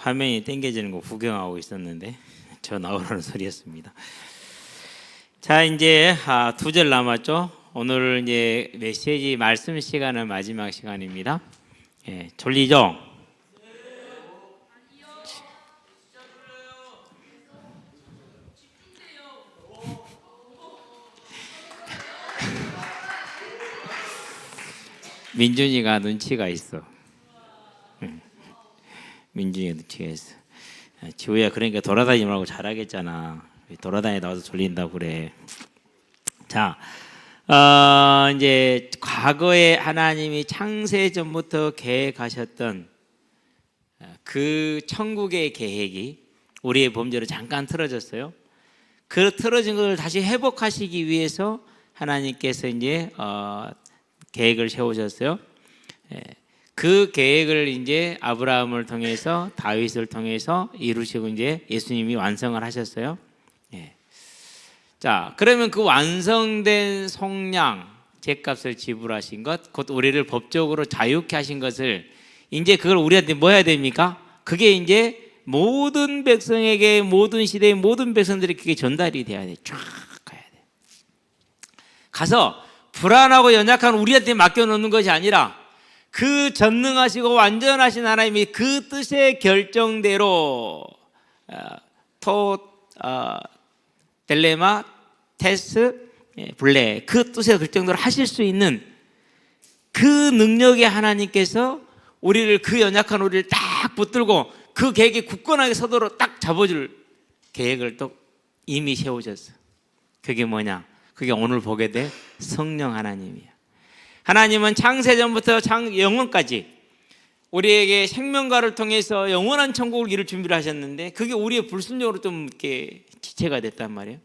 화면이 땡겨지는 거 구경하고 있었는데 저 나오라는 소리였습니다. 자, 이제 2절 남았죠. 오늘 이제 메시지 말씀 시간은 마지막 시간입니다. 졸리죠? 민준이가 눈치가 있어. 민준이가 눈치가 있어. 지우야, 그러니까 돌아다니지 말고 잘하겠잖아. 돌아다니다 와서 졸린다고 그래. 자, 이제 과거에 하나님이 창세 전부터 계획하셨던 그 천국의 계획이 우리의 범죄로 잠깐 틀어졌어요. 그 틀어진 걸 다시 회복하시기 위해서 하나님께서 이제 계획을 세우셨어요. 그 계획을 이제 아브라함을 통해서 다윗을 통해서 이루시고 이제 예수님이 완성을 하셨어요. 자, 그러면 그 완성된 속량, 죗값을 지불하신 것, 곧 우리를 법적으로 자유케 하신 것을 이제 그걸 우리한테 뭐 해야 됩니까? 그게 이제 모든 백성에게, 모든 시대의 모든 백성들이 그게 전달이 돼야 돼. 쫙 가야 돼. 가서 불안하고 연약한 우리한테 맡겨놓는 것이 아니라 그 전능하시고 완전하신 하나님이 그 뜻의 결정대로 델레마, 테스, 블레, 그 뜻의 결정대로 하실 수 있는 그 능력의 하나님께서 우리를, 그 연약한 우리를 딱 붙들고 그 계획에 굳건하게 서도록 딱 잡아줄 계획을 또 이미 세우셨어. 그게 뭐냐? 그게 오늘 보게 될 성령 하나님이야. 하나님은 창세전부터 영원까지 우리에게 생명과를 통해서 영원한 천국을 이룰 준비를 하셨는데 그게 우리의 불순종으로 좀 이렇게 지체가 됐단 말이에요.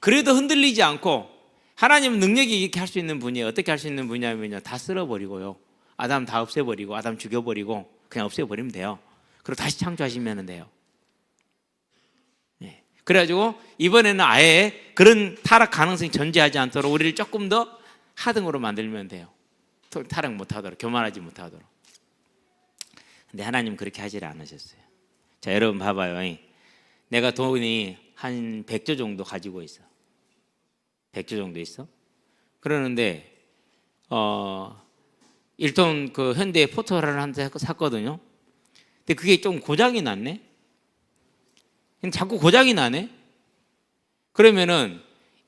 그래도 흔들리지 않고 하나님은 능력이 이렇게 할 수 있는 분이에요. 어떻게 할 수 있는 분이냐면요, 다 쓸어버리고요, 아담 다 없애버리고 아담 죽여버리고 그냥 없애버리면 돼요. 그리고 다시 창조하시면 돼요. 그래가지고 이번에는 아예 그런 타락 가능성이 존재하지 않도록 우리를 조금 더 하등으로 만들면 돼요. 타락 못하도록, 교만하지 못하도록. 근데 하나님 그렇게 하질 않으셨어요. 자, 여러분 봐봐요. 내가 돈이 한 100조 정도 가지고 있어. 100조 정도 있어. 그러는데 1톤 그 현대 포토라를 한 대 샀거든요. 근데 그게 좀 고장이 났네. 자꾸 고장이 나네. 그러면은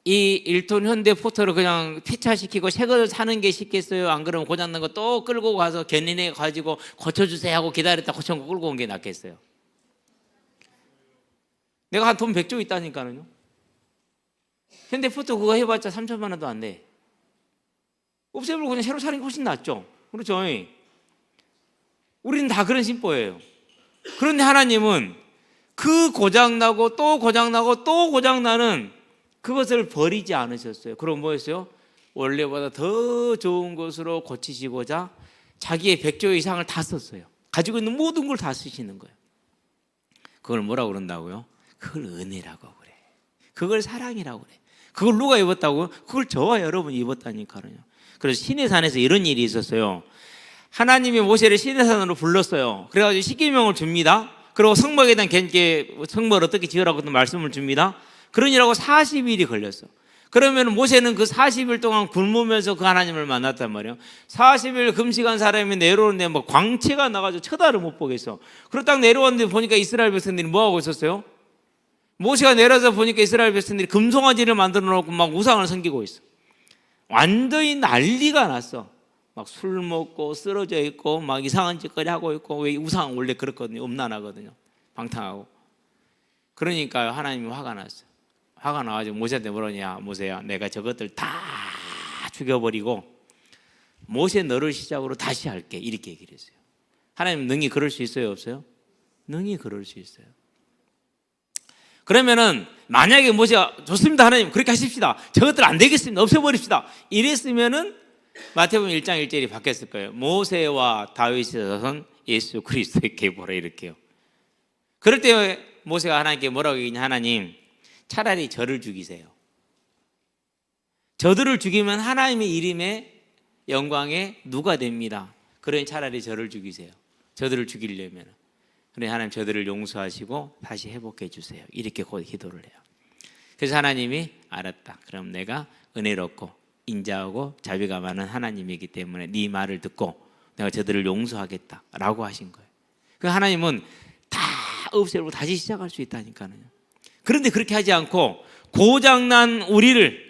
이 1톤 현대 포터를 그냥 폐차시키고 새 것을 사는 게 쉽겠어요? 안 그러면 고장난 거 또 끌고 가서 견인해 가지고 고쳐주세요 하고 기다렸다 고쳐놓고 끌고 온 게 낫겠어요? 내가 한 돈 100조 있다니까요. 현대 포터 그거 해봤자 3천만 원도 안 돼. 없애버리고 그냥 새로 사는 게 훨씬 낫죠. 그렇죠? 우리는 다 그런 심보예요. 그런데 하나님은 그 고장나고 또 고장나고 또 고장나는 그것을 버리지 않으셨어요. 그럼 뭐였어요? 원래보다 더 좋은 것으로 고치시고자 자기의 100조 이상을 다 썼어요. 가지고 있는 모든 걸 다 쓰시는 거예요. 그걸 뭐라고 그런다고요? 그걸 은혜라고 그래. 그걸 사랑이라고 그래. 그걸 누가 입었다고요? 그걸 저와 여러분이 입었다니까요. 그래서 시내산에서 이런 일이 있었어요. 하나님이 모세를 시내산으로 불렀어요. 그래가지고 십계명을 줍니다. 그리고 성막에 대한 성막을 어떻게 지으라고 말씀을 줍니다. 그러니라고 40일이 걸렸어. 그러면 모세는 그 40일 동안 굶으면서 그 하나님을 만났단 말이에요. 40일 금식한 사람이 내려오는데 뭐 광채가 나가지고 쳐다를 못 보겠어. 그리고 딱 내려왔는데 보니까 이스라엘 백성들이 뭐 하고 있었어요? 모세가 내려서 보니까 이스라엘 백성들이 금송아지를 만들어 놓고 막 우상을 섬기고 있어. 완전히 난리가 났어. 막 술 먹고 쓰러져 있고 막 이상한 짓거리 하고 있고. 왜 우상 원래 그렇거든요. 음란하거든요. 방탕하고. 그러니까 하나님이 화가 났어요. 화가 나가지고 모세한테 뭐라냐? 모세야, 내가 저것들 다 죽여버리고 모세 너를 시작으로 다시 할게, 이렇게 얘기를 했어요. 하나님 능히 그럴 수 있어요, 없어요? 능히 그럴 수 있어요. 그러면은 만약에 모세가 좋습니다, 하나님 그렇게 하십시다, 저것들 안 되겠습니다, 없애버립시다, 이랬으면은 마태복음 1장 1절이 바뀌었을 거예요. 모세와 다윗의 자손 예수 그리스도의 계보라, 이렇게요. 그럴 때 모세가 하나님께 뭐라고 얘기했냐? 하나님, 차라리 저를 죽이세요. 저들을 죽이면 하나님의 이름의 영광에 누가 됩니다. 그러니 차라리 저를 죽이세요. 저들을 죽이려면. 그래 하나님 저들을 용서하시고 다시 회복해 주세요. 이렇게 기도를 해요. 그래서 하나님이 알았다. 그럼 내가 은혜롭고 인자하고 자비가 많은 하나님이기 때문에 네 말을 듣고 내가 저들을 용서하겠다라고 하신 거예요. 그 하나님은 다 없애고 다시 시작할 수 있다니까요. 그런데 그렇게 하지 않고 고장난 우리를,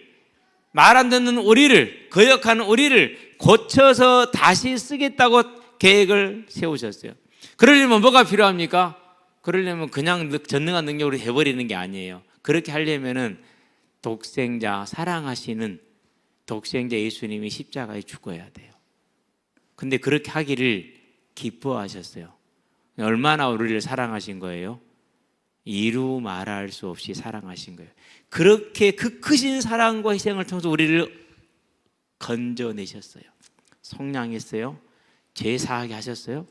말 안 듣는 우리를, 거역하는 우리를 고쳐서 다시 쓰겠다고 계획을 세우셨어요. 그러려면 뭐가 필요합니까? 그러려면 그냥 전능한 능력으로 해버리는 게 아니에요. 그렇게 하려면은 독생자, 사랑하시는 독생자 예수님이 십자가에 죽어야 돼요. 근데 그렇게 하기를 기뻐하셨어요. 얼마나 우리를 사랑하신 거예요? 이루 말할 수 없이 사랑하신 거예요. 그렇게 그 크신 사랑과 희생을 통해서 우리를 건져내셨어요. 속량했어요. 죄 사하게 하셨어요.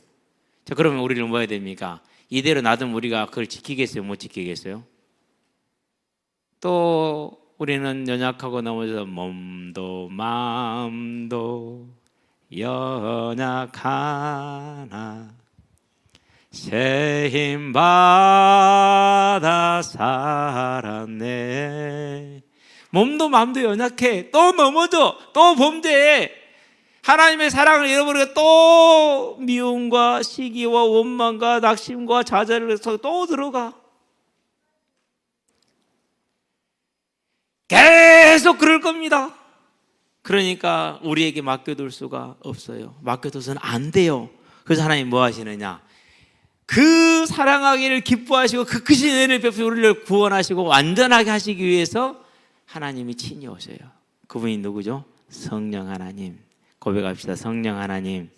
자, 그러면 우리는 뭐 해야 됩니까? 이대로 놔두면 우리가 그걸 지키겠어요? 못 지키겠어요? 또 우리는 연약하고 넘어져서 몸도 마음도 연약하나 새 힘 받아 살았네. 몸도 마음도 연약해. 또 넘어져. 또 범죄해. 하나님의 사랑을 잃어버리고 또 미움과 시기와 원망과 낙심과 좌절을 해서 또 들어가. 계속 그럴 겁니다. 그러니까 우리에게 맡겨둘 수가 없어요. 맡겨둬서는 안 돼요. 그래서 하나님 뭐 하시느냐? 그 사랑하기를 기뻐하시고 그 크신 은혜를 베푸시고 우리를 구원하시고 완전하게 하시기 위해서 하나님이 친히 오셔요. 그분이 누구죠? 성령 하나님. 고백합시다. 성령 하나님.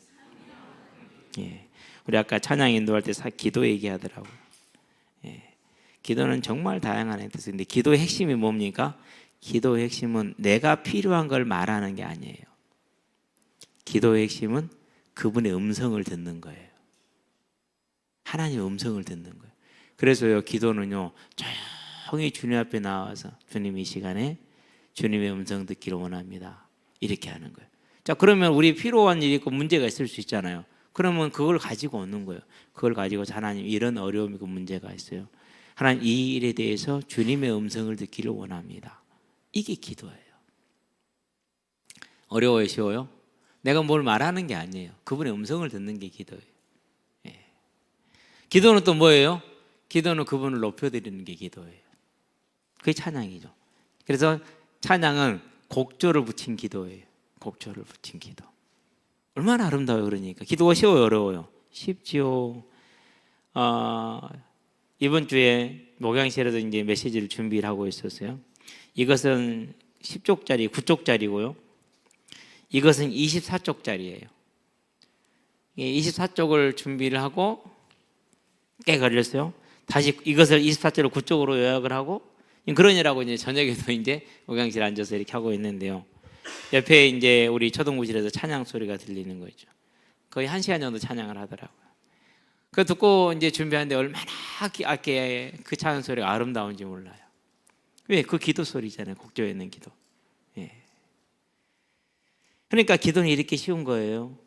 예. 우리 아까 찬양 인도할 때 기도 얘기하더라고요. 예. 기도는 정말 다양한 뜻인데, 근데 기도의 핵심이 뭡니까? 기도의 핵심은 내가 필요한 걸 말하는 게 아니에요. 기도의 핵심은 그분의 음성을 듣는 거예요. 하나님의 음성을 듣는 거예요. 그래서요, 기도는요, 조용히 주님 앞에 나와서 주님 이 시간에 주님의 음성 듣기를 원합니다. 이렇게 하는 거예요. 자, 그러면 우리 필요한 일이 있고 문제가 있을 수 있잖아요. 그러면 그걸 가지고 오는 거예요. 그걸 가지고 하나님 이런 어려움이 고 문제가 있어요. 하나님 이 일에 대해서 주님의 음성을 듣기를 원합니다. 이게 기도예요. 어려워요, 쉬워요? 내가 뭘 말하는 게 아니에요. 그분의 음성을 듣는 게 기도예요. 예. 기도는 또 뭐예요? 기도는 그분을 높여드리는 게 기도예요. 그게 찬양이죠. 그래서 찬양은 곡조를 붙인 기도예요. 곡조를 붙인 기도. 얼마나 아름다워요. 그러니까 기도가 쉬워요, 어려워요? 쉽지요. 이번 주에 목양실에서 이제 메시지를 준비를 하고 있었어요. 이것은 10쪽짜리, 9쪽짜리고요. 이것은 24쪽짜리예요. 24쪽을 준비를 하고 꽤 걸렸어요. 다시 이것을 24쪽으로 9쪽으로 요약을 하고 그러느라고 이제 저녁에도 이제 목양실에 앉아서 이렇게 하고 있는데요. 옆에 이제 우리 초등부실에서 찬양 소리가 들리는 거죠. 거의 1시간 정도 찬양을 하더라고요. 그거 듣고 이제 준비하는데 얼마나 그 찬양 소리가 아름다운지 몰라요. 왜? 그 기도 소리잖아요. 곡조에 있는 기도. 예. 그러니까 기도는 이렇게 쉬운 거예요.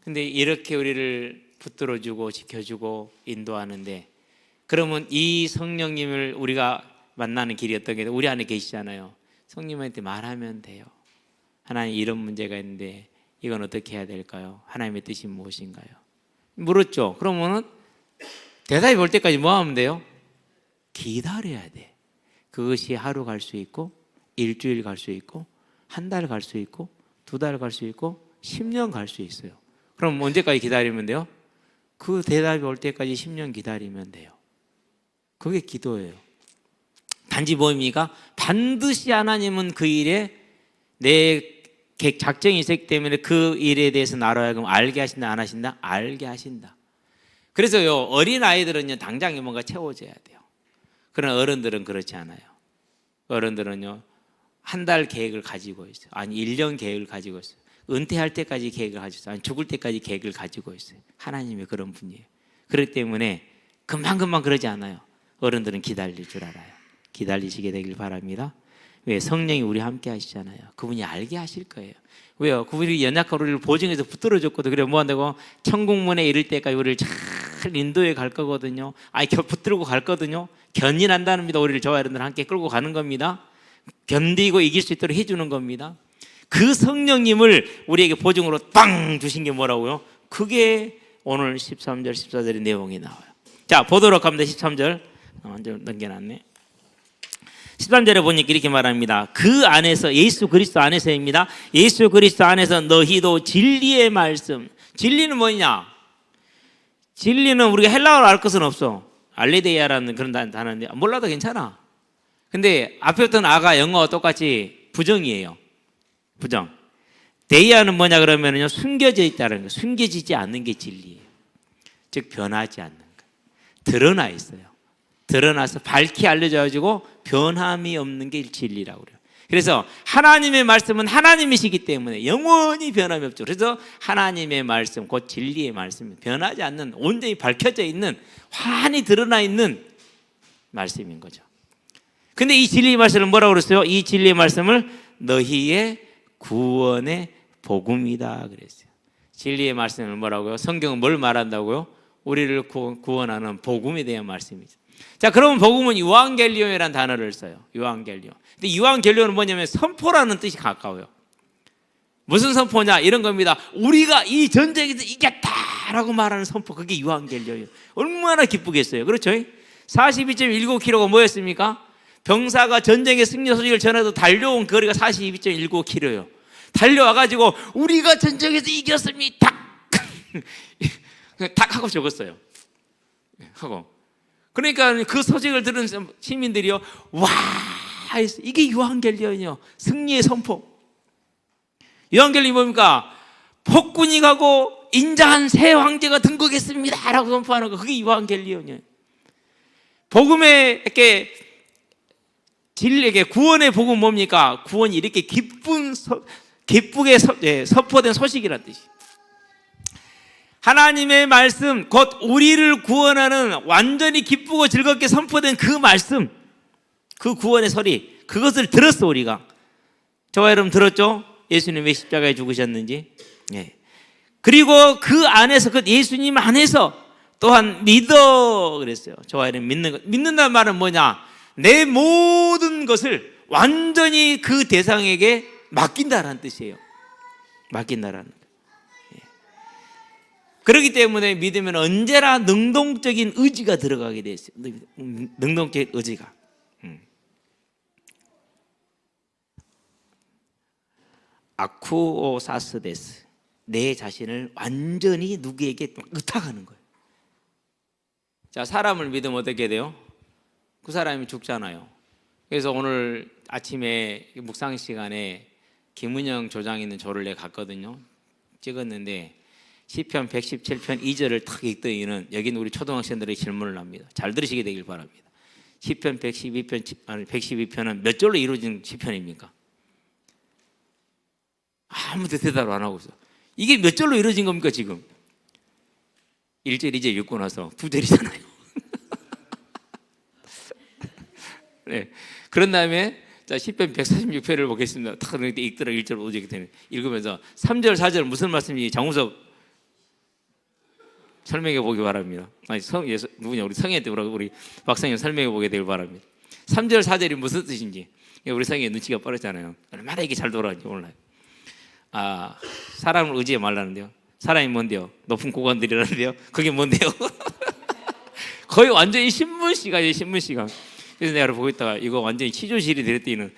근데 이렇게 우리를 붙들어주고 지켜주고 인도하는데, 그러면 이 성령님을 우리가 만나는 길이 어떤 게 우리 안에 계시잖아요. 성령님한테 말하면 돼요. 하나님 이런 문제가 있는데 이건 어떻게 해야 될까요? 하나님의 뜻이 무엇인가요? 물었죠. 그러면은 대답이 올 때까지 뭐 하면 돼요? 기다려야 돼. 그것이 하루 갈 수 있고 일주일 갈 수 있고 한 달 갈 수 있고 2달 갈 수 있고 10년 갈 수 있어요. 그럼 언제까지 기다리면 돼요? 그 대답이 올 때까지 10년 기다리면 돼요. 그게 기도예요. 단지 뭐입니까? 반드시 하나님은 그 일에 내 작정이 있기 때문에 그 일에 대해서 나로 하여금 알게 하신다, 안 하신다? 알게 하신다. 그래서요, 어린 아이들은요 당장에 뭔가 채워져야 돼요. 그러나 어른들은 그렇지 않아요. 어른들은요 한 달 계획을 가지고 있어요. 아니 1년 계획을 가지고 있어요. 은퇴할 때까지 계획을 가지고 있어요. 아니 죽을 때까지 계획을 가지고 있어요. 하나님이 그런 분이에요. 그렇기 때문에 금방금방 그러지 않아요. 어른들은 기다릴 줄 알아요. 기다리시게 되길 바랍니다. 왜? 성령이 우리 함께 하시잖아요. 그분이 알게 하실 거예요. 왜요? 그분이 연약한 우리를 보증해서 붙들어줬거든. 그래 뭐 한다고? 천국문에 이를 때까지 우리를 잘 잘 인도에 갈 거거든요. 붙들고 갈 거거든요. 견인한다는 믿어 우리를 저와 여러분들 함께 끌고 가는 겁니다. 견디고 이길 수 있도록 해주는 겁니다. 그 성령님을 우리에게 보증으로 빵 주신 게 뭐라고요? 그게 오늘 13절 14절의 내용이 나와요. 자, 보도록 합니다. 13절 완전 넘겨놨네. 13절에 보니까 이렇게 말합니다. 그 안에서, 예수 그리스도 안에서입니다. 예수 그리스도 안에서 너희도 진리의 말씀. 진리는 뭐냐? 진리는 우리가 헬라어로 알 것은 없어. 알레데이아라는 그런 단어인데 몰라도 괜찮아. 근데 앞에 어떤 아가 영어와 똑같이 부정이에요. 부정. 데이아는 뭐냐 그러면요, 숨겨져 있다는 거. 숨겨지지 않는 게 진리예요. 즉 변하지 않는 거. 드러나 있어요. 드러나서 밝히 알려져가지고 변함이 없는 게 진리라고 그래요. 그래서 하나님의 말씀은 하나님이시기 때문에 영원히 변함이 없죠. 그래서 하나님의 말씀, 곧 진리의 말씀, 변하지 않는, 온전히 밝혀져 있는, 환히 드러나 있는 말씀인 거죠. 근데 이 진리의 말씀을 뭐라고 그랬어요? 이 진리의 말씀을 너희의 구원의 복음이다 그랬어요. 진리의 말씀을 뭐라고요? 성경은 뭘 말한다고요? 우리를 구원하는 복음에 대한 말씀이죠. 자, 그러면 복음은 유앙겔리온이라는 단어를 써요. 유앙겔리온. 근데 유앙겔리온은 뭐냐면 선포라는 뜻이 가까워요. 무슨 선포냐? 이런 겁니다. 우리가 이 전쟁에서 이겼다라고 말하는 선포, 그게 유앙겔리온이에요. 얼마나 기쁘겠어요. 그렇죠? 42.19km가 뭐였습니까? 병사가 전쟁의 승리 소식을 전해도 달려온 거리가 42.19km예요. 달려와가지고 우리가 전쟁에서 이겼습니다. 딱 하고 적었어요. 하고. 그러니까 그 소식을 들은 시민들이요, 와, 이게 유앙겔리온이요, 승리의 선포. 유앙겔리온이 뭡니까? 폭군이 가고 인자한 새 황제가 등극했습니다 라고 선포하는 거, 그게 유앙겔리온이에요. 복음의 이렇게 진리에게 구원의 복음 뭡니까? 구원이 이렇게 기쁘게 선포된 소식이라는 뜻이. 하나님의 말씀, 곧 우리를 구원하는, 완전히 기쁘고 즐겁게 선포된 그 말씀, 그 구원의 소리, 그것을 들었어 우리가. 저와 여러분 들었죠? 예수님 왜 십자가에 죽으셨는지. 예. 그리고 그 안에서, 그 예수님 안에서 또한 믿어 그랬어요. 저와 여러분 믿는 것. 믿는다는 말은 뭐냐? 내 모든 것을 완전히 그 대상에게 맡긴다라는 뜻이에요. 맡긴다라는 것. 그렇기 때문에 믿으면 언제나 능동적인 의지가 들어가게 돼 있어요. 능동적인 의지가. 아쿠오사스데스. 내 자신을 완전히 누구에게 의탁하는 거예요. 자, 사람을 믿으면 어떻게 돼요? 그 사람이 죽잖아요. 그래서 오늘 아침에 묵상 시간에 김은영 조장 있는 조를 내가 갔거든요. 찍었는데 시편 117편 2절을 탁 읽더니는, 여기는 우리 초등학생들의 질문을 합니다. 잘 들으시게 되길 바랍니다. 시편 112편은 몇 절로 이루어진 시편입니까? 아무도 대답을 안 하고 있어. 이게 몇 절로 이루어진 겁니까 지금? 1절 2절 읽고 나서 2절이잖아요. 네. 그런 다음에 자, 시편 146편을 보겠습니다. 탁 읽더라 1절 5절 되는 읽으면서 3절 4절 무슨 말씀인지 장우섭 설명해 보기 바랍니다. 아니, 누구냐? 우리 성희한테 우리 박성현 설명해 보게 되길 바랍니다. 3절 4절이 무슨 뜻인지. 우리 성희 눈치가 빠르잖아요. 얼마나 이게 잘 돌아가는지 몰라요. 아, 사람을 의지해 말라는데요. 사람이 뭔데요? 높은 고관들이라는데요. 그게 뭔데요? 거의 완전히 신문시간이에요. 신문시간. 그래서 내가 보고 있다가 이거 완전히 치조실이 될 때는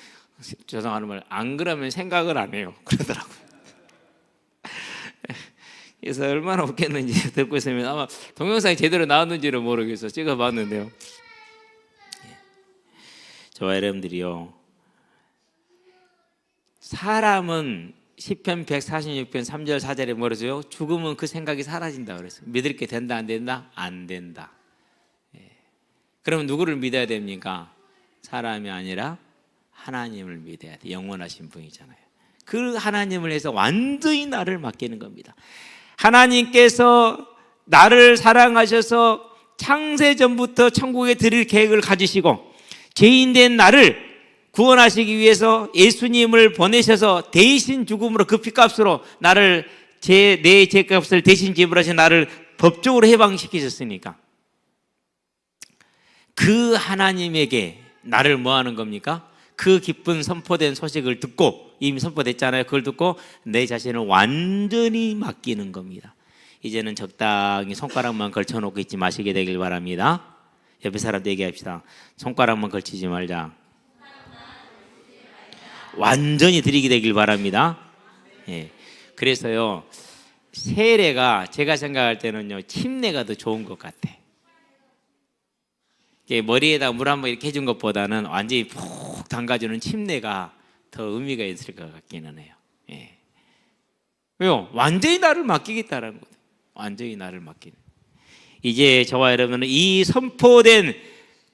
죄송하는 말, 안 그러면 생각을 안 해요. 그러더라고요. 그래서 얼마나 웃겼는지 듣고 있으면 아마 동영상이 제대로 나왔는지는 모르겠어요. 찍어봤는데요. 저와 여러분들이요, 사람은 시편 146편 3절 4절에 뭐라고요? 죽으면 그 생각이 사라진다 그랬어요. 믿을 게 된다 안 된다? 안 된다. 그러면 누구를 믿어야 됩니까? 사람이 아니라 하나님을 믿어야 돼. 영원하신 분이잖아요. 그 하나님을 해서 완전히 나를 맡기는 겁니다. 하나님께서 나를 사랑하셔서 창세전부터 천국에 드릴 계획을 가지시고 죄인된 나를 구원하시기 위해서 예수님을 보내셔서 대신 죽음으로 그 피값으로 나를 내 죄값을 대신 지불하신 나를 법적으로 해방시키셨으니까 그 하나님에게 나를 뭐 하는 겁니까? 그 기쁜 선포된 소식을 듣고, 이미 선포됐잖아요. 그걸 듣고 내 자신을 완전히 맡기는 겁니다. 이제는 적당히 손가락만 걸쳐놓고 있지 마시게 되길 바랍니다. 옆에 사람도 얘기합시다. 손가락만 걸치지 말자. 완전히 드리게 되길 바랍니다. 예. 그래서요, 세례가 제가 생각할 때는요, 침례가 더 좋은 것 같아. 머리에다 물 한번 이렇게 해준 것보다는 완전히 푹 담가주는 침례가 더 의미가 있을 것 같기는 해요. 예. 왜요? 완전히 나를 맡기겠다라는 거예요. 완전히 나를 맡기는. 이제 저와 여러분은 이 선포된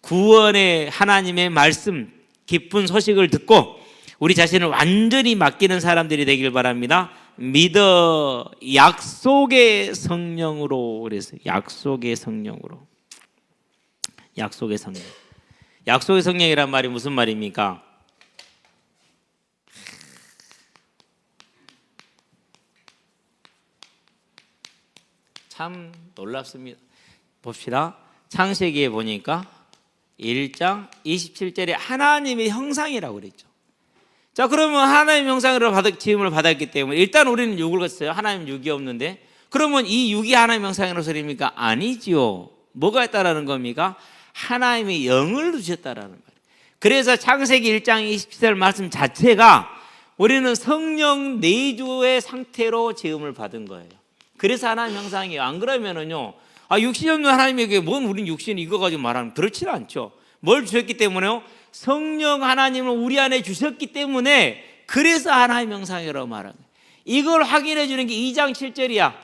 구원의 하나님의 말씀, 기쁜 소식을 듣고 우리 자신을 완전히 맡기는 사람들이 되길 바랍니다. 믿어 약속의 성령으로. 그랬어요. 약속의 성령으로. 약속의 성령. 약속의 성령이란 말이 무슨 말입니까? 참 놀랍습니다. 봅시다. 창세기에 보니까 1장 27절에 하나님의 형상이라고 그랬죠. 자, 그러면 하나님의 형상으로 지음을 받았기 때문에 일단 우리는 육을 갖어요. 하나님 육이 없는데, 그러면 이 육이 하나님의 형상이라는 소리입니까? 아니지요. 뭐가 있다라는 겁니까? 하나님의 영을 주셨다라는 말이에요. 그래서 창세기 1장 27절 말씀 자체가 우리는 성령 내주의 상태로 지음을 받은 거예요. 그래서 하나님 형상이에요. 안 그러면은요, 육신 없는 하나님에게 뭔 우린 육신 이거 가지고 말하면 그렇지는 않죠. 뭘 주셨기 때문에요? 성령 하나님을 우리 안에 주셨기 때문에, 그래서 하나님 형상이라고 말하는 거예요. 이걸 확인해 주는 게 2장 7절이야.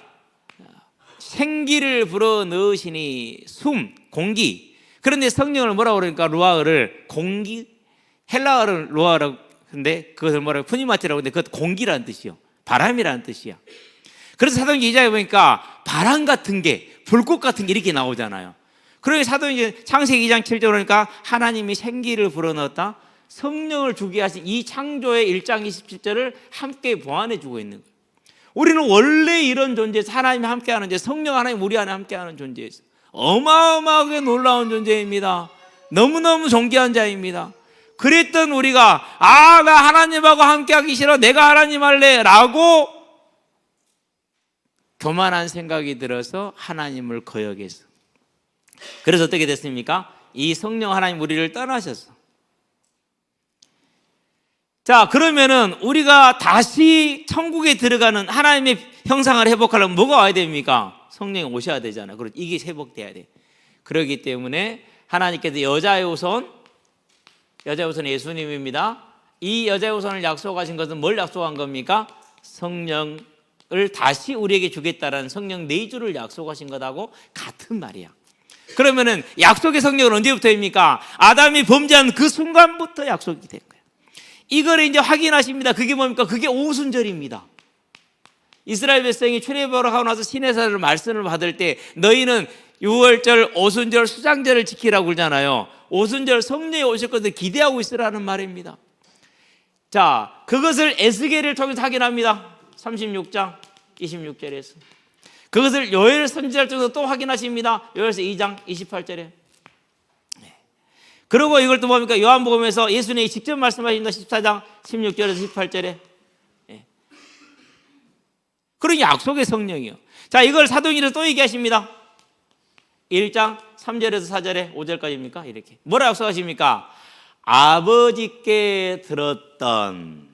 생기를 불어 넣으시니 숨, 공기. 그런데 성령을 뭐라고 그러니까 루아흐를 공기, 헬라어를 루아흐라고 하는데 그것을 뭐라고 푸니마티라고 하는데 그것 공기라는 뜻이요. 바람이라는 뜻이야. 그래서 사도행전 2장에 보니까 바람 같은 게, 불꽃 같은 게 이렇게 나오잖아요. 그러니까 사도행전 창세기 2장 7절 그러니까 하나님이 생기를 불어넣었다. 성령을 주게 하신 이 창조의 1장 27절을 함께 보완해 주고 있는 거예요. 우리는 원래 이런 존재에서 하나님이 함께하는 존재, 성령 하나님 우리 안에 함께하는 존재에서 어마어마하게 놀라운 존재입니다. 너무너무 존귀한 자입니다. 그랬던 우리가 나 하나님하고 함께하기 싫어, 내가 하나님 할래 라고 교만한 생각이 들어서 하나님을 거역했어. 그래서 어떻게 됐습니까? 이 성령 하나님 우리를 떠나셨어. 자, 그러면은 우리가 다시 천국에 들어가는 하나님의 형상을 회복하려면 뭐가 와야 됩니까? 성령이 오셔야 되잖아요. 그리고 이게 회복돼야 돼. 그렇기 때문에 하나님께서 여자의 후손 예수님입니다. 이 여자의 후손을 약속하신 것은 뭘 약속한 겁니까? 성령을 다시 우리에게 주겠다라는 성령 내주를 약속하신 것하고 같은 말이야. 그러면은 약속의 성령은 언제부터입니까? 아담이 범죄한 그 순간부터 약속이 된 거예요. 이걸 이제 확인하십니다. 그게 뭡니까? 그게 오순절입니다. 이스라엘 백성이 출애굽을 하고 나서 시내사를 말씀을 받을 때 너희는 6월절, 오순절, 수장절을 지키라고 그러잖아요. 오순절 성령이 오실 것을 기대하고 있으라는 말입니다. 자, 그것을 에스겔을 통해서 확인합니다. 36장 26절에서 그것을 요엘 선지자를 통해서 또 확인하십니다. 요엘서 2장 28절에. 그리고 이걸 또 뭡니까? 요한복음에서 예수님이 직접 말씀하신다. 14장 16절에서 18절에. 그런 약속의 성령이요. 자, 이걸 사도행전에서 또 얘기하십니다. 1장 3절에서 4절에 5절까지입니까? 이렇게. 뭐라 약속하십니까? 아버지께 들었던,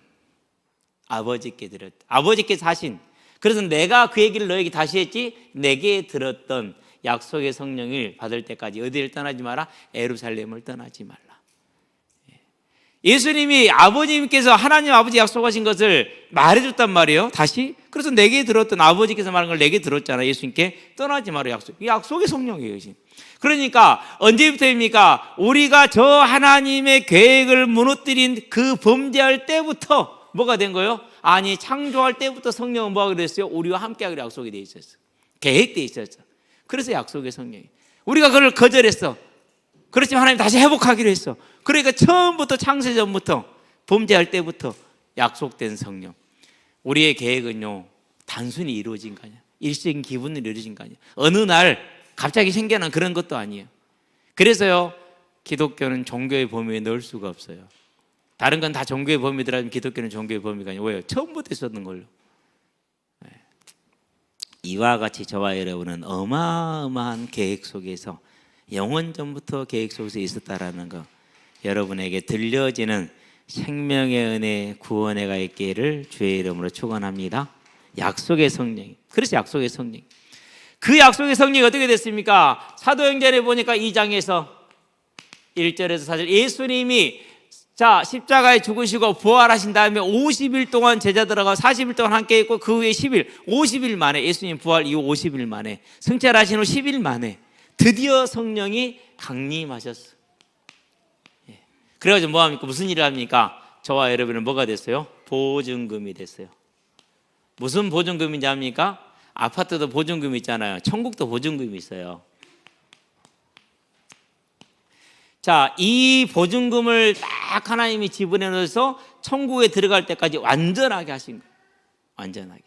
아버지께서 하신, 그래서 내가 그 얘기를 너에게 다시 했지, 내게 들었던 약속의 성령을 받을 때까지 어디를 떠나지 마라? 예루살렘을 떠나지 말라. 예수님이 아버님께서 하나님 아버지 약속하신 것을 말해줬단 말이에요. 다시. 그래서 내게 들었던, 아버지께서 말한 걸 내게 들었잖아. 예수님께 떠나지 마라 약속. 이 약속의 성령이에요. 그러니까 언제부터입니까? 우리가 저 하나님의 계획을 무너뜨린 그 범죄할 때부터 뭐가 된 거예요? 아니, 창조할 때부터 성령은 뭐가 그랬어요? 우리와 함께하기로 약속이 돼 있었어. 계획돼 있었어. 그래서 약속의 성령이. 우리가 그걸 거절했어. 그렇지만 하나님 다시 회복하기로 했어. 그러니까 처음부터, 창세전부터, 범죄할 때부터 약속된 성령. 우리의 계획은요, 단순히 이루어진 거 아니야. 일시적인 기분을 이루어진 거 아니에요. 어느 날 갑자기 생겨난 그런 것도 아니에요. 그래서요, 기독교는 종교의 범위에 넣을 수가 없어요. 다른 건 다 종교의 범위 들어가면 기독교는 종교의 범위가 아니에요. 왜요? 처음부터 있었던 걸로. 이와 같이 저와 여러분은 어마어마한 계획 속에서, 영원 전부터 계획 속에서 있었다라는 거, 여러분에게 들려지는 생명의 은혜, 구원의 가 있기를 주의 이름으로 축원합니다. 약속의 성령. 그래서 약속의 성령. 그 약속의 성령이 어떻게 됐습니까? 사도행전에 보니까 2장에서 1절에서 4절, 예수님이 십자가에 죽으시고 부활하신 다음에 50일 동안 제자들하고 40일 동안 함께 있고, 그 후에 50일 만에, 예수님 부활 이후 50일 만에, 승천하신 후 10일 만에 드디어 성령이 강림하셨어요. 그래가지고 뭐합니까? 무슨 일을 합니까? 저와 여러분은 뭐가 됐어요? 보증금이 됐어요. 무슨 보증금인지 압니까? 아파트도 보증금 있잖아요. 천국도 보증금이 있어요. 자, 이 보증금을 딱 하나님이 지불해 놓아서 천국에 들어갈 때까지 완전하게 하신 거예요. 완전하게.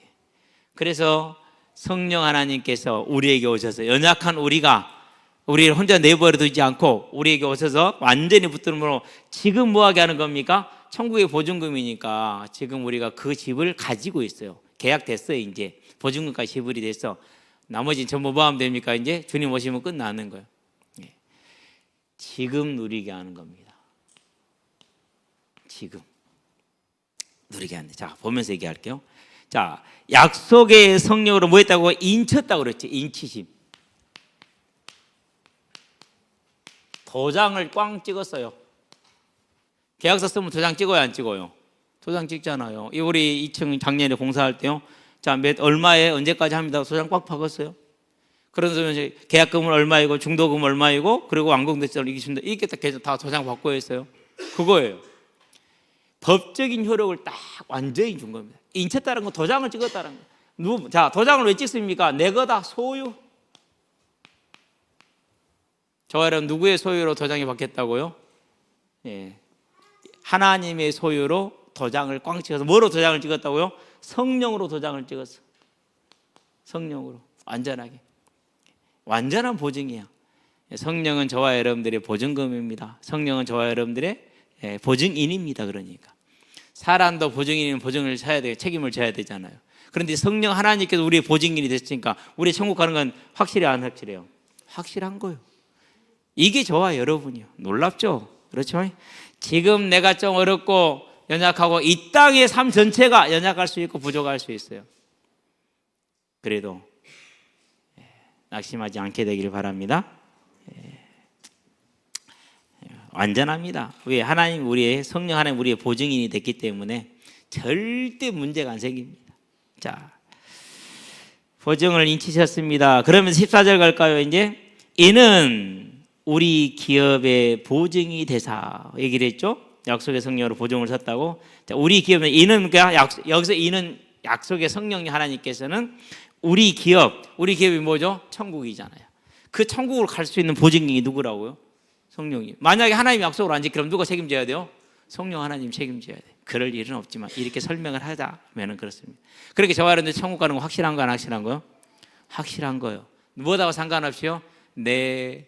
그래서 성령 하나님께서 우리에게 오셔서, 연약한 우리를 혼자 내버려 두지 않고 우리에게 오셔서 완전히 붙들므로 지금 뭐하게 하는 겁니까? 천국의 보증금이니까 지금 우리가 그 집을 가지고 있어요. 계약됐어요. 이제 보증금까지 지불이 됐어. 나머지는 전부 뭐 하면 됩니까? 이제 주님 오시면 끝나는 거예요. 지금 누리게 하는 겁니다. 지금 누리게 하는. 자, 보면서 얘기할게요. 자, 약속의 성령으로 뭐 했다고? 인쳤다고 그랬지. 인치심. 도장을 꽝 찍었어요. 계약서 쓰면 도장 찍어요, 안 찍어요? 도장 찍잖아요. 우리 2층 작년에 공사할 때요. 자, 얼마에 언제까지 합니다. 도장 꽉 박았어요. 그러면서 이제 계약금은 얼마이고 중도금 얼마이고 그리고 완공됐을 때 이게 다 도장 받고 했어요. 그거예요. 법적인 효력을 딱 완전히 준 겁니다. 인쳤다는 건 도장을 찍었다는 거. 자, 도장을 왜 찍습니까? 내 거다, 소유. 저와 여러분, 누구의 소유로 도장이 받겠다고요? 예. 하나님의 소유로 도장을 꽝 찍어서. 뭐로 도장을 찍었다고요? 성령으로 도장을 찍었어. 성령으로 완전하게. 완전한 보증이야. 성령은 저와 여러분들의 보증금입니다. 성령은 저와 여러분들의 보증인입니다. 그러니까 사람도 보증인이면 보증을 져야 돼요. 책임을 져야 되잖아요. 그런데 성령 하나님께서 우리의 보증인이 됐으니까 우리 천국 가는 건 확실해, 안 확실해요? 확실한 거예요. 이게 저와 여러분이요. 놀랍죠? 그렇죠? 지금 내가 좀 어렵고 연약하고 이 땅의 삶 전체가 연약할 수 있고 부족할 수 있어요. 그래도 낙심하지 않게 되기를 바랍니다. 완전합니다. 왜? 하나님, 우리의 성령 하나님 우리의 보증인이 됐기 때문에 절대 문제가 안 생깁니다. 자, 보증을 인치셨습니다. 그러면 14절 갈까요? 이제 이는 우리 기업의 보증이 되사 얘기를 했죠. 약속의 성령으로 보증을 섰다고. 자, 우리 기업은 이는, 여기서 이는 약속의 성령 하나님께서는 우리 기업이 뭐죠? 천국이잖아요. 그 천국으로 갈 수 있는 보증인이 누구라고요? 성령이. 만약에 하나님 약속을 안 지키면 누가 책임져야 돼요? 성령 하나님 책임져야 돼. 그럴 일은 없지만 이렇게 설명을 하자면은 그렇습니다. 그렇게 저와 여러분들 천국 가는 거 확실한 거 안 확실한 거요? 확실한 거요. 뭐하고 상관없이요? 내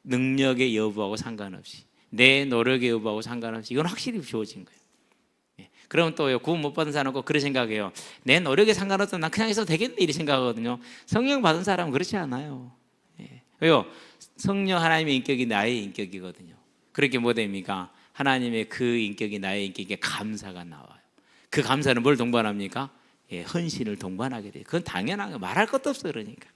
능력의 여부하고 상관없이, 내 노력의 여부하고 상관없이 이건 확실히 주어진 거예요. 그러면 또 구원 못 받은 사람은 꼭 그런 생각해요. 내 노력에 상관없으면 난 그냥 있어도 되겠네, 이렇게 생각하거든요. 성령 받은 사람은 그렇지 않아요. 왜요? 성령 하나님의 인격이 나의 인격이거든요. 그렇게 뭐 됩니까? 하나님의 그 인격이 나의 인격에 감사가 나와요. 그 감사는 뭘 동반합니까? 헌신을 동반하게 돼요. 그건 당연한 거, 말할 것도 없어. 그러니까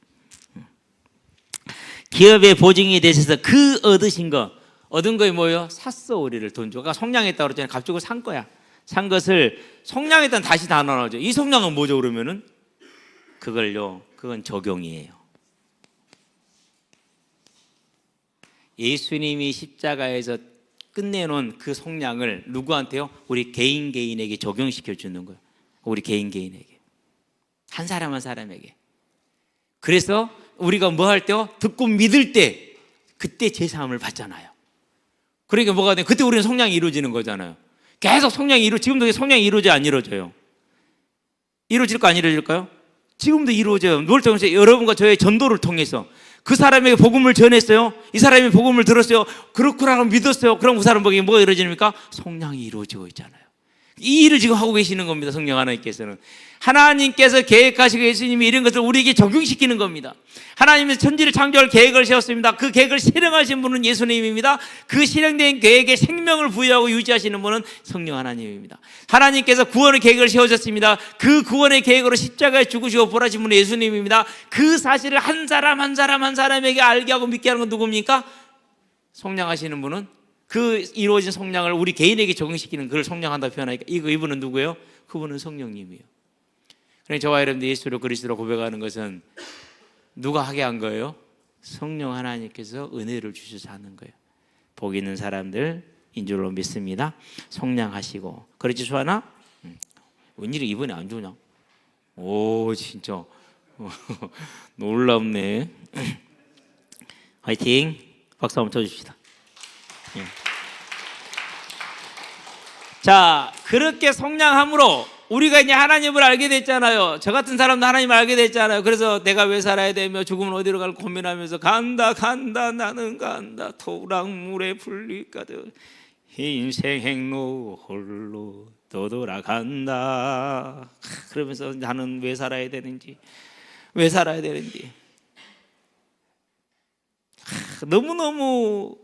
기업의 보증이 되셔서 그 얻으신 거, 얻은 거에 뭐예요? 샀어. 우리를 돈 줘. 그러니까 속량했다고 그랬잖아요. 값 주고 산 거야. 산 것을 속량했다는 다시 다 나눠죠. 이 속량은 뭐죠? 그러면은 그건 적용이에요. 예수님이 십자가에서 끝내놓은 그 속량을 누구한테요? 우리 개인에게 적용시켜 주는 거예요. 우리 개인에게, 한 사람 한 사람에게. 그래서 우리가 뭐 할 때요? 듣고 믿을 때 그때 제사함을 받잖아요. 그러니까 뭐가 돼? 그때 우리는 속량이 이루어지는 거잖아요. 계속 속량이 지금도 속량이 이루어져 안 이루어져요? 이루어질까 안 이루어질까요? 지금도 이루어져요. 뭘 통해서? 여러분과 저의 전도를 통해서. 그 사람에게 복음을 전했어요. 이 사람이 복음을 들었어요. 그렇구나 믿었어요. 그럼 그 사람에게 뭐가 이루어집니까? 성량이 이루어지고 있잖아요. 이 일을 지금 하고 계시는 겁니다. 성령 하나님께서는. 하나님께서 계획하시고 예수님이 이런 것을 우리에게 적용시키는 겁니다. 하나님은 천지를 창조할 계획을 세웠습니다. 그 계획을 실행하신 분은 예수님입니다. 그 실행된 계획에 생명을 부여하고 유지하시는 분은 성령 하나님입니다. 하나님께서 구원의 계획을 세우셨습니다. 그 구원의 계획으로 십자가에 죽으시고 부활하신 분은 예수님입니다. 그 사실을 한 사람 한 사람에게 알게 하고 믿게 하는 건 누굽니까? 성령하시는 분은 그 이루어진 성량을 우리 개인에게 적용시키는 그걸 성령한다 표현하니까 이분은 누구예요? 그분은 성령님이에요. 그러니까 저와 여러분들 예수로 그리스도로 고백하는 것은 누가 하게 한 거예요? 성령 하나님께서 은혜를 주셔서 하는 거예요. 복 있는 사람들인 줄로 믿습니다. 성량하시고. 그렇지 수아나? 웬일이 이번에 안 좋냐? 오 진짜 놀랍네. 화이팅. 박수 한번 쳐줍시다. 자, 그렇게 성량함으로 우리가 이제 하나님을 알게 됐잖아요. 저 같은 사람도 하나님을 알게 됐잖아요. 그래서 내가 왜 살아야 되며 죽으면 어디로 갈 고민하면서 간다 나는 간다 토랑물에 불리가득 인생 행로 홀로 떠돌아간다. 그러면서 나는 왜 살아야 되는지 너무너무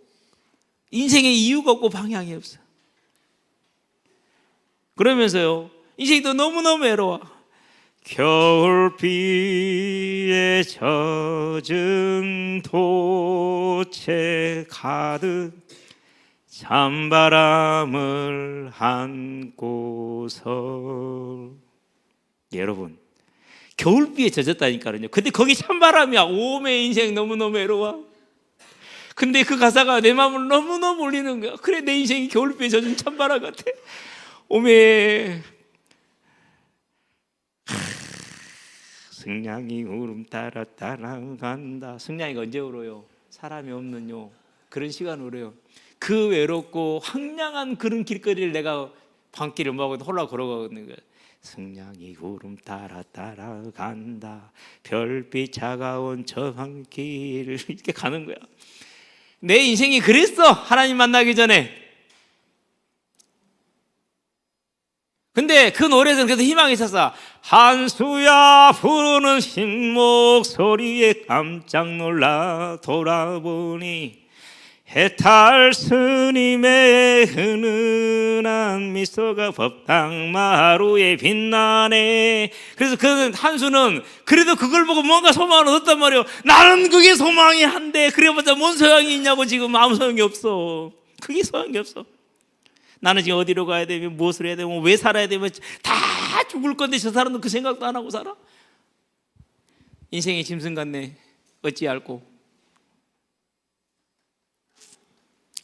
인생에 이유가 없고 방향이 없어. 그러면서요 인생이 또 너무너무 외로워. 겨울비에 젖은 도체 가득 찬바람을 안고서. 여러분 겨울비에 젖었다니까요. 근데 거기 찬바람이야. 오메 인생 너무너무 외로워. 근데 그 가사가 내 마음을 너무너무 울리는 거야. 그래 내 인생이 겨울비에 젖은 찬바람 같아. 오메 승냥이 울음 따라 따라간다. 승냥이가 언제 울어요? 사람이 없는요 그런 시간 울어요. 그 외롭고 황량한 그런 길거리를 내가 밤길을 뭐하고 홀라 걸어가는 거야. 승냥이 울음 따라 따라간다. 별빛 차가운 저 밤길을 이렇게 가는 거야. 내 인생이 그랬어. 하나님 만나기 전에. 근데 그 노래에서는 그래도 희망이 있었어. 한수야 부르는 신목 소리에 깜짝 놀라 돌아보니 해탈 스님의 은은한 미소가 법당 마루에 빛나네. 그래서 그 한수는 그래도 그걸 보고 뭔가 소망을 얻었단 말이에요. 나는 그게 소망이 한데 그래봤자 뭔 소용이 있냐고. 지금 아무 소용이 없어. 그게 소용이 없어. 나는 지금 어디로 가야 되며 무엇을 해야 되며 왜 살아야 되며 다 죽을 건데 저 사람은 그 생각도 안 하고 살아? 인생이 짐승 같네. 어찌 알고.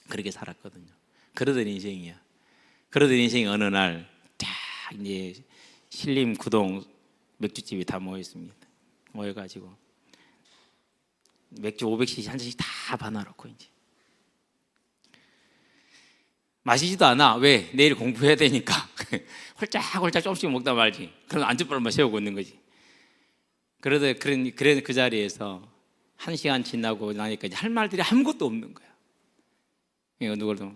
그렇게 살았거든요. 그러던 인생이야. 그러던 인생이 어느 날 딱 이제 신림 구동 맥주집이 다 모여 있습니다. 모여가지고 맥주 500cc 한 잔씩 다 받아놓고 이제 마시지도 않아. 왜? 내일 공부해야 되니까. 홀짝홀짝 조금씩 먹다 말지. 그럼 안주빨만 세우고 있는 거지. 그러다 그 자리에서 1시간 지나고 나니까 이제 할 말들이 아무것도 없는 거야. 그러니까 누구도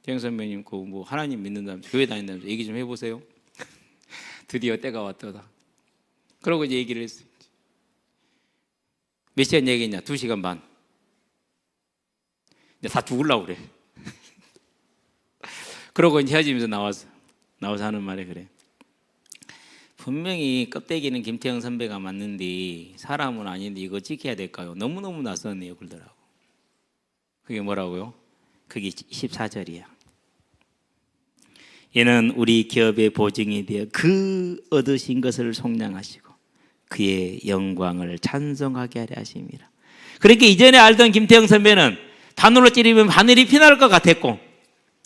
태영 선배님 그 뭐 하나님 믿는다면서 교회 다닌다면서 얘기 좀 해보세요. 드디어 때가 왔더라. 그러고 이제 얘기를 했어요. 몇 시간 얘기했냐? 2시간 반. 이제 다 죽으려고 그래. 그러고 이제 헤어지면서 나와서 하는 말이 그래. 분명히 껍데기는 김태형 선배가 맞는데 사람은 아닌데 이거 지켜야 될까요? 너무너무 낯서네요. 그러더라고. 그게 뭐라고요? 그게 14절이야. 얘는 우리 기업의 보증이 되어 그 얻으신 것을 속량하시고 그의 영광을 찬송하게 하려 하심이라. 그렇게 이전에 알던 김태형 선배는 바늘로 찌르면 바늘이 피날 것 같았고,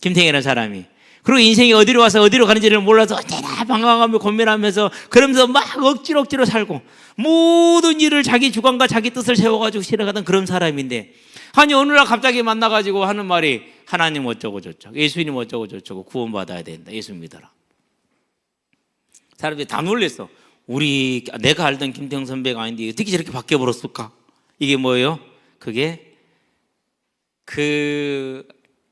김태형이라는 사람이. 그리고 인생이 어디로 와서 어디로 가는지를 몰라서 언제나 방황하며 고민하면서 그러면서 막 억지로 살고 모든 일을 자기 주관과 자기 뜻을 세워가지고 실행하던 그런 사람인데, 아니 어느 날 갑자기 만나가지고 하는 말이 하나님 어쩌고 저쩌고 예수님 어쩌고 저쩌고 구원받아야 된다. 예수 믿어라. 사람들이 다 놀랬어. 내가 알던 김태형 선배가 아닌데 어떻게 저렇게 바뀌어버렸을까? 이게 뭐예요? 그게 그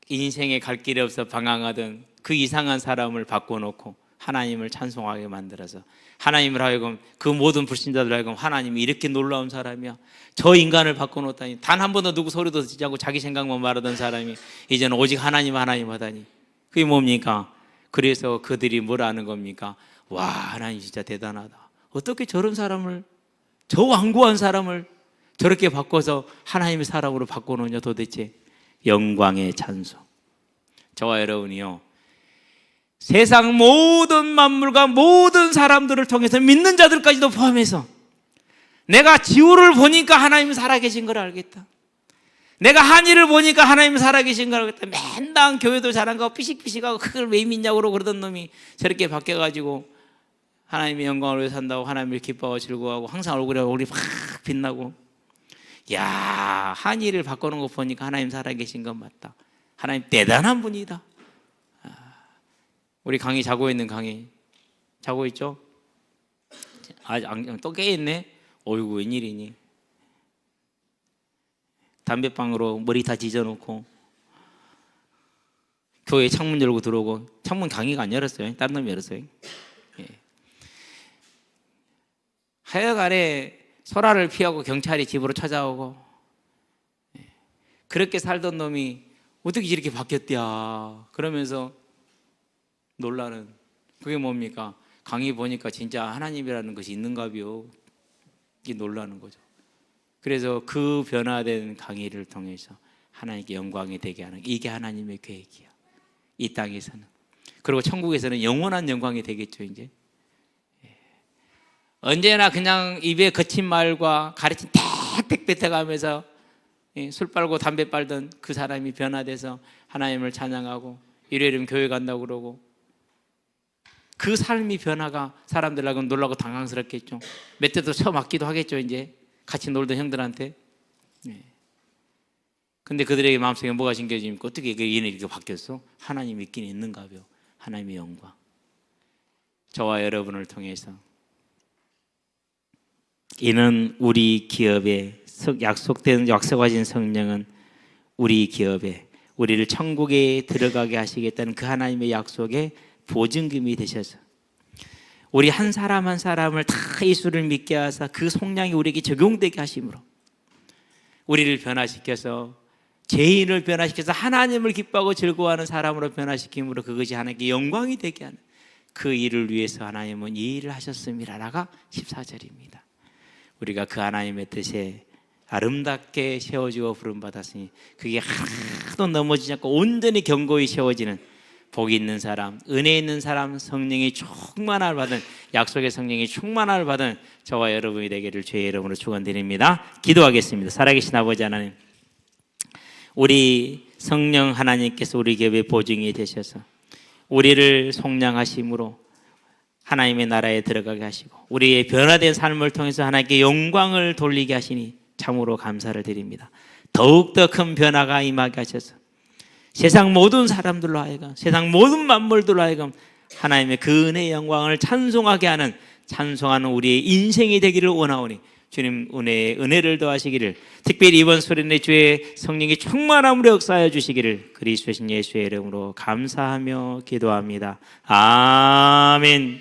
인생에 갈 길이 없어 방황하던 그 이상한 사람을 바꿔놓고 하나님을 찬송하게 만들어서 하나님을 하여금 그 모든 불신자들 하여금 하나님이 이렇게 놀라운 사람이야, 저 인간을 바꿔놓다니, 단 한 번도 누구 소리도 듣지 않고 자기 생각만 말하던 사람이 이제는 오직 하나님 하다니. 그게 뭡니까? 그래서 그들이 뭘 아는 겁니까? 와, 하나님 진짜 대단하다. 어떻게 저런 사람을, 저 완고한 사람을 저렇게 바꿔서 하나님의 사람으로 바꿔놓냐 도대체. 영광의 찬송. 저와 여러분이요, 세상 모든 만물과 모든 사람들을 통해서 믿는 자들까지도 포함해서 내가 지우를 보니까 하나님 살아계신 걸 알겠다, 내가 한이를 보니까 하나님 살아계신 걸 알겠다, 맨날 교회도 잘한 거 삐식삐식하고 그걸 왜 믿냐고 그러던 놈이 저렇게 바뀌어가지고 하나님의 영광을 위해 산다고 하나님을 기뻐하고 즐거워하고 항상 얼굴이 막 빛나고, 야, 한이를 바꾸는 거 보니까 하나님 살아계신 건 맞다, 하나님 대단한 분이다. 우리 강의 자고 있는 강의 자고 있죠? 또 깨있네. 어이구, 웬일이니? 담배방으로 머리 다 지져놓고 교회 창문 열고 들어오고, 창문 강의가 안 열었어요, 다른 놈이 열었어요. 예. 하여간에 소라를 피하고 경찰이 집으로 찾아오고, 예. 그렇게 살던 놈이 어떻게 이렇게 바뀌었대야 그러면서 놀라는, 그게 뭡니까? 강의 보니까 진짜 하나님이라는 것이 있는가비요. 이게 놀라는 거죠. 그래서 그 변화된 강의를 통해서 하나님께 영광이 되게 하는, 이게 하나님의 계획이야, 이 땅에서는. 그리고 천국에서는 영원한 영광이 되겠죠. 이제 언제나 그냥 입에 거친 말과 가르침 택택 뱉어가면서 술 빨고 담배 빨던 그 사람이 변화돼서 하나님을 찬양하고 일요일이면 교회 간다고 그러고, 그 삶이 변화가 사람들하고는 놀라고 당황스럽겠죠. 몇 대도 처음 맞기도 하겠죠. 이제 같이 놀던 형들한테. 근데 그들에게 마음속에 뭐가 심겨집니까? 어떻게 얘는 이렇게 바뀌었어? 하나님이 있긴 있는가요? 하나님의 영광. 저와 여러분을 통해서 이는 우리 기업에 약속하신 성령은 우리 기업에 우리를 천국에 들어가게 하시겠다는 그 하나님의 약속에 보증금이 되셔서 우리 한 사람 한 사람을 다 예수를 믿게 하사 그 속량이 우리에게 적용되게 하심으로 우리를 변화시켜서, 죄인을 변화시켜서 하나님을 기뻐하고 즐거워하는 사람으로 변화시킴으로 그것이 하나님께 영광이 되게 하는 그 일을 위해서 하나님은 이 일을 하셨음이라가 14절입니다. 우리가 그 하나님의 뜻에 아름답게 세워지고 부름받았으니 그게 하나도 넘어지지 않고 온전히 견고히 세워지는 복이 있는 사람, 은혜 있는 사람, 성령이 충만함을 받은, 약속의 성령이 충만함을 받은 저와 여러분이 되기를 주의 이름으로 축원드립니다. 기도하겠습니다. 살아계신 아버지 하나님, 우리 성령 하나님께서 우리 교회의 보증이 되셔서 우리를 속량하심으로 하나님의 나라에 들어가게 하시고 우리의 변화된 삶을 통해서 하나님께 영광을 돌리게 하시니 참으로 감사를 드립니다. 더욱더 큰 변화가 임하게 하셔서 세상 모든 사람들로 하여금, 세상 모든 만물들로 하여금 하나님의 그 은혜의 영광을 찬송하게 하는, 찬송하는 우리의 인생이 되기를 원하오니 주님 은혜를 더하시기를, 특별히 이번 수련회 주의 성령이 충만함으로 역사하여 주시기를 그리스도신 예수의 이름으로 감사하며 기도합니다. 아멘.